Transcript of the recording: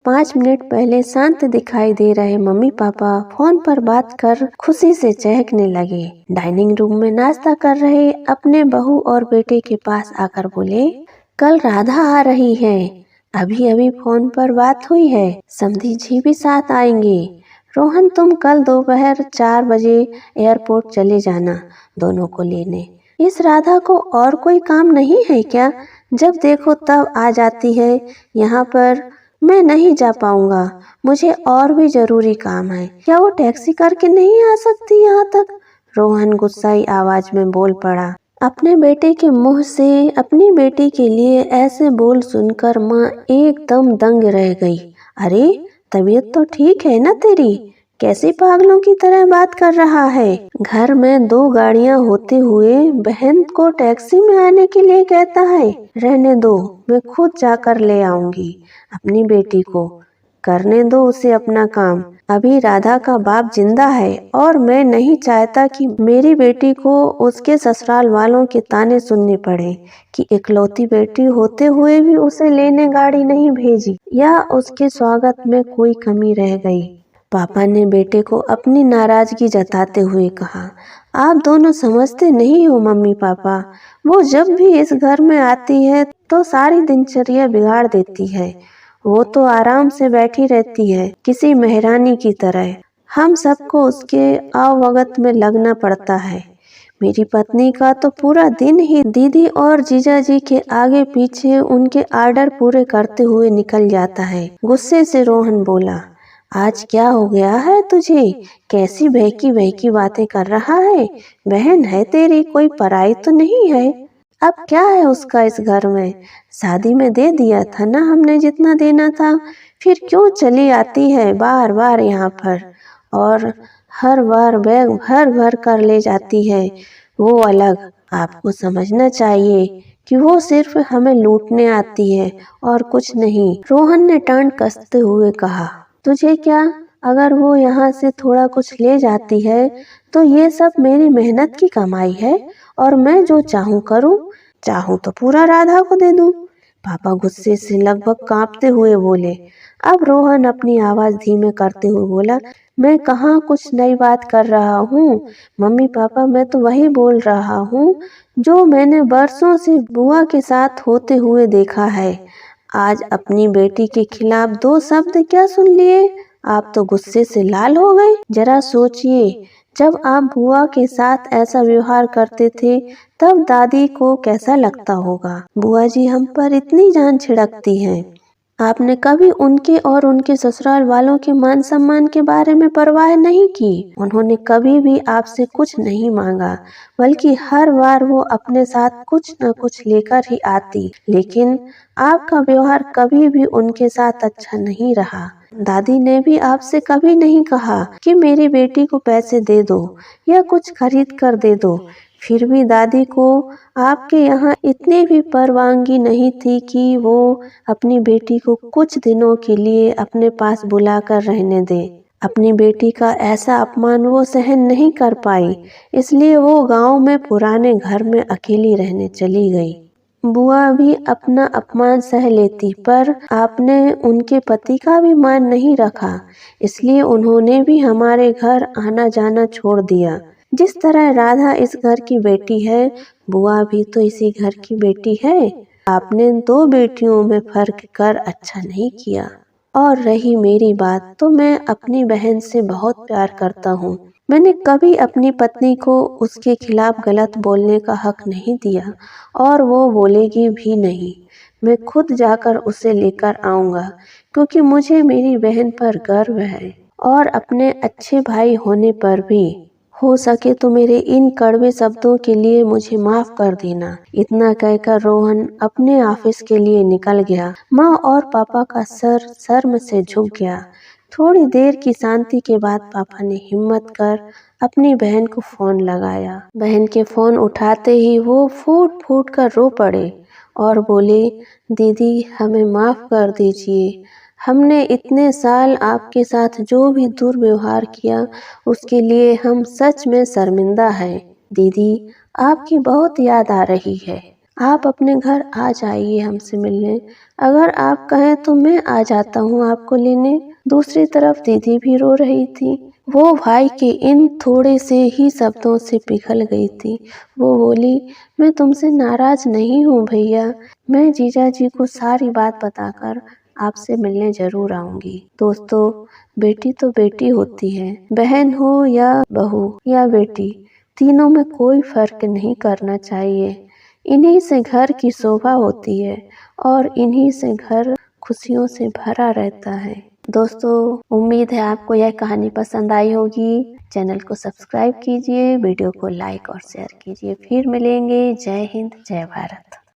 5 minute पहले शांत दिखाई दे रहे मम्मी पापा फोन पर बात कर खुशी से चहकने लगे। डाइनिंग रूम में नाश्ता कर रहे अपने बहू और बेटे के पास आकर बोले, कल राधा आ रही है, अभी अभी फोन पर बात हुई है, समधी जी भी साथ आएंगे। रोहन, तुम कल दोपहर 4 बजे एयरपोर्ट चले जाना दोनों को लेने। इस राधा को और कोई काम नहीं है क्या? जब देखो तब आ जाती है यहाँ पर। मैं नहीं जा पाऊंगा, मुझे और भी जरूरी काम है। क्या वो टैक्सी करके नहीं आ सकती यहाँ तक? रोहन गुस्साई आवाज में बोल पड़ा। अपने बेटे के मुंह से अपनी बेटी के लिए ऐसे बोल सुनकर माँ एकदम दंग रह गई। अरे, तबीयत तो ठीक है ना तेरी? कैसी पागलों की तरह बात कर रहा है? घर में 2 गाड़ियां होते हुए बहन को टैक्सी में आने के लिए कहता है। रहने दो, मैं खुद जाकर ले आऊंगी अपनी बेटी को। करने दो उसे अपना काम। अभी राधा का बाप जिंदा है और मैं नहीं चाहता कि मेरी बेटी को उसके ससुराल वालों के ताने सुनने पड़े कि इकलौती बेटी होते हुए भी उसे लेने गाड़ी नहीं भेजी या उसके स्वागत में कोई कमी रह गई। पापा ने बेटे को अपनी नाराजगी जताते हुए कहा, आप दोनों समझते नहीं हो मम्मी पापा। वो जब भी इस घर में आती है तो सारी दिनचर्या बिगाड़ देती है। वो तो आराम से बैठी रहती है किसी महारानी की तरह। हम सबको उसके आवभगत में लगना पड़ता है। मेरी पत्नी का तो पूरा दिन ही दीदी और जीजा जी के आगे पीछे उनके आर्डर पूरे करते हुए निकल जाता है। गुस्से से रोहन बोला, आज क्या हो गया है तुझे? कैसी बहकी बहकी बातें कर रहा है? बहन है तेरी, कोई पराई तो नहीं है। अब क्या है उसका इस घर में? शादी में दे दिया था ना हमने जितना देना था, फिर क्यों चली आती है बार बार यहाँ पर और हर बार बैग भर भर कर ले जाती है। वो अलग। आपको समझना चाहिए कि वो सिर्फ हमें लूटने आती है और कुछ नहीं। रोहन ने टांग कसते हुए कहा, तुझे क्या? अगर वो यहाँ से थोड़ा कुछ ले जाती है तो ये सब मेरी मेहनत की कमाई है और मैं जो चाहूँ करूँ। चाहूँ तो पूरा राधा को दे दूँ। पापा गुस्से से लगभग कांपते हुए बोले। अब रोहन अपनी आवाज धीमे करते हुए बोला, मैं कहाँ कुछ नई बात कर रहा हूँ मम्मी पापा, मैं तो वही बोल रहा हूँ जो मैंने बरसों से बुआ के साथ होते हुए देखा है। आज अपनी बेटी के खिलाफ 2 शब्द क्या सुन लिए? आप तो गुस्से से लाल हो गए। जरा सोचिए, जब आप बुआ के साथ ऐसा व्यवहार करते थे तब दादी को कैसा लगता होगा। बुआ जी हम पर इतनी जान छिड़कती हैं, आपने कभी उनके और उनके ससुराल वालों के मान सम्मान के बारे में परवाह नहीं की। उन्होंने कभी भी आपसे कुछ नहीं मांगा, बल्कि हर बार वो अपने साथ कुछ न कुछ लेकर ही आती। लेकिन आपका व्यवहार कभी भी उनके साथ अच्छा नहीं रहा। दादी ने भी आपसे कभी नहीं कहा कि मेरी बेटी को पैसे दे दो या कुछ खरीद कर दे दो। फिर भी दादी को आपके यहाँ इतनी भी परवानगी नहीं थी कि वो अपनी बेटी को कुछ दिनों के लिए अपने पास बुलाकर रहने दे। अपनी बेटी का ऐसा अपमान वो सहन नहीं कर पाई, इसलिए वो गांव में पुराने घर में अकेली रहने चली गई। बुआ भी अपना अपमान सह लेती, पर आपने उनके पति का भी मान नहीं रखा, इसलिए उन्होंने भी हमारे घर आना जाना छोड़ दिया। जिस तरह राधा इस घर की बेटी है, बुआ भी तो इसी घर की बेटी है। आपने 2 बेटियों में फर्क कर अच्छा नहीं किया। और रही मेरी बात, तो मैं अपनी बहन से बहुत प्यार करता हूँ। मैंने कभी अपनी पत्नी को उसके खिलाफ गलत बोलने का हक नहीं दिया और वो बोलेगी भी नहीं। मैं खुद जाकर उसे लेकर आऊंगा, क्योंकि मुझे मेरी बहन पर गर्व है और अपने अच्छे भाई होने पर भी। हो सके तो मेरे इन कड़वे शब्दों के लिए मुझे माफ कर देना। इतना कहकर रोहन अपने ऑफिस के लिए निकल गया। माँ और पापा का सर शर्म से झुक गया। थोड़ी देर की शांति के बाद पापा ने हिम्मत कर अपनी बहन को फोन लगाया। बहन के फोन उठाते ही वो फूट फूट कर रो पड़े और बोले, दीदी हमें माफ कर दीजिए। हमने इतने साल आपके साथ जो भी दुर्व्यवहार किया उसके लिए हम सच में शर्मिंदा हैं। दीदी आपकी बहुत याद आ रही है। आप अपने घर आ जाइए हमसे मिलने। अगर आप कहें तो मैं आ जाता हूँ आपको लेने। दूसरी तरफ दीदी भी रो रही थी। वो भाई के इन थोड़े से ही शब्दों से पिघल गई थी। वो बोली, मैं तुमसे नाराज नहीं हूँ भैया। मैं जीजा जी को सारी बात बताकर आपसे मिलने जरूर आऊंगी। दोस्तों, बेटी तो बेटी होती है, बहन हो या बहू या बेटी, तीनों में कोई फर्क नहीं करना चाहिए। इन्हीं से घर की शोभा होती है और इन्हीं से घर खुशियों से भरा रहता है। दोस्तों, उम्मीद है आपको यह कहानी पसंद आई होगी। चैनल को सब्सक्राइब कीजिए, वीडियो को लाइक और शेयर कीजिए। फिर मिलेंगे। जय हिंद, जय भारत।